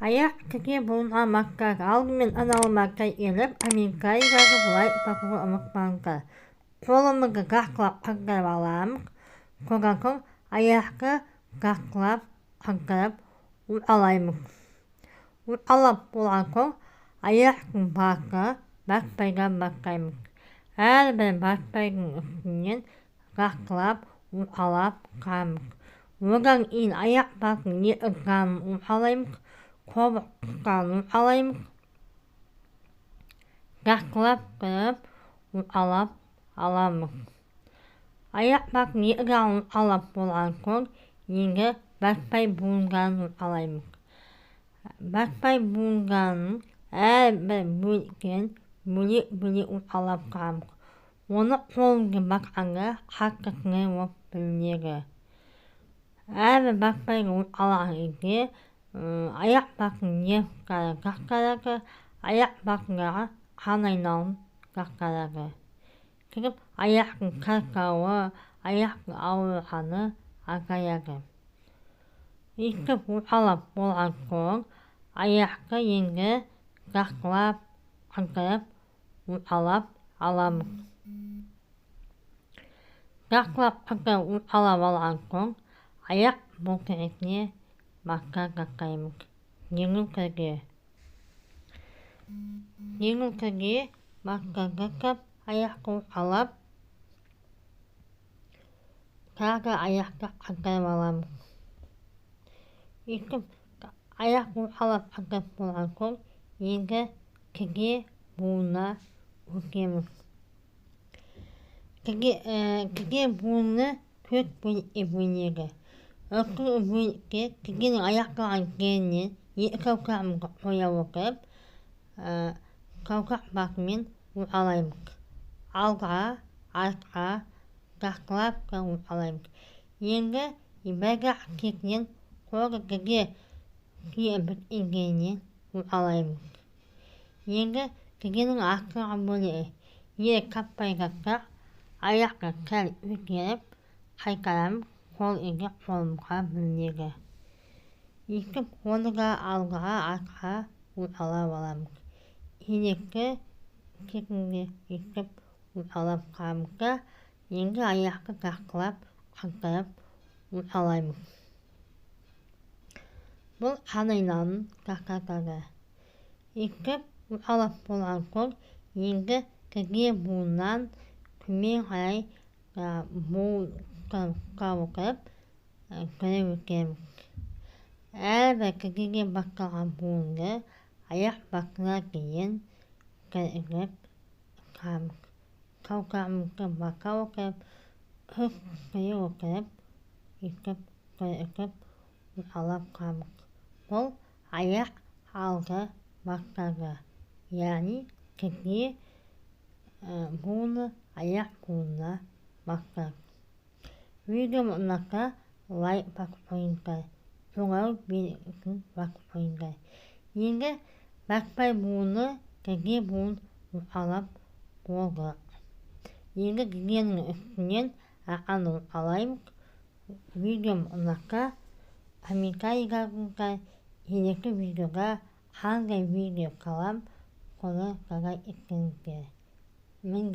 Аяқ кеге бұлын амаққақ алдымен аналымаққа еліп, Америкайдағы бұлай бақығы ұмықпаңқы. Қолымығы қақлап қаңқарып аламық, қоғақың аяққа қақлап қаңқарып ұлалаймық. Ұлалап болақың аяқтың бақы бақпайға баққаймық. Әрбір бақпайдың үстінен қақлап ұлалап қамық. Одан кейін аяқ бақың не ұлғанын ұлалаймық. Қолық тұтқанын ұлалаймық. Қақлап қырып ұлалап аламық. Аяқ бақың не ұлғанын ұлалап болған соң енді бақпай буынғанын ұлалаймық. Бақпай буынғанын әрбір бөліктен бөлек ұлалап қамық. Оны қолыңғы баққанға қаққысыңай оп білінегі. Әрбір бақпайғы ұлалаған еде аяқ бақың не қаққарағы, аяқ бақыңға қан айналым қаққарағы. Кіріп аяқтың қарқауы, аяқтың ауырғаны азаяғы. Естіп ұлалап болған соң аяқты енді қақлап, қаңқарып, ұлалап аламық. Қақлап, қаңқарып, ұлалап алған соң аяқ бұлтыретіне баққа қаққаймық. Жеңіл кірге. Жеңіл кірге баққа қаққап, аяқты ұлалап, тағы аяқты қаңқарып аламық. Естіп аяқты ұлалап қаңқарып болған соң енді кірге буына өтеміз. Кірге буыны төрт бөлікке бөлінеді. Өткір бөлікке кіргенің аяқталған жерінен екі қауқағымызға қоя отырып, қауқақ бақымен ұлалаймық. Алға, артқа, қақлап ұлалаймық. Енді бәгақ шетінен қолы кірге сүйе біткен ұлалаймық. Енді кіргенің артқыға бөлігі ері қаппай қақсақ, аяққа сәл өтеріп, қайтарамыз. Қол еге қолымға білінегі. Естіп қолыға алғаға артқа ұлалап аламыз. Електі шетінде естіп ұлалап қамызға, енді аяқты қақлап, қаңқарып ұлалаймыз. Бұл қан айналымын қаққартады. Естіп ұлалап болған соң енді кірге буыннан төмен қарай қауқып көріп өтеміз. Әрбір кіргеге баққалған буынды аяқ баққыға дейін кіргіп қамық. Қауқағымызды баққа отырып, үш күре отырып, естіп көріп ұлалап қамық. Бұл аяқ алғы баққағы, яғни кірге буыны аяқ буынына баққақ. Видеом ұнаққа лайк басып қойыңыздар. Жоғары беру үшін басып қойыңыздар. Енді бақпай буыны кірге буын ұлалап болды. Енді кіргенің үстінен ақан ұлалаймыз. Видеом ұнаққа комментарийға келесі видеоға қандай видео қалам соны қалай еттіңіздер.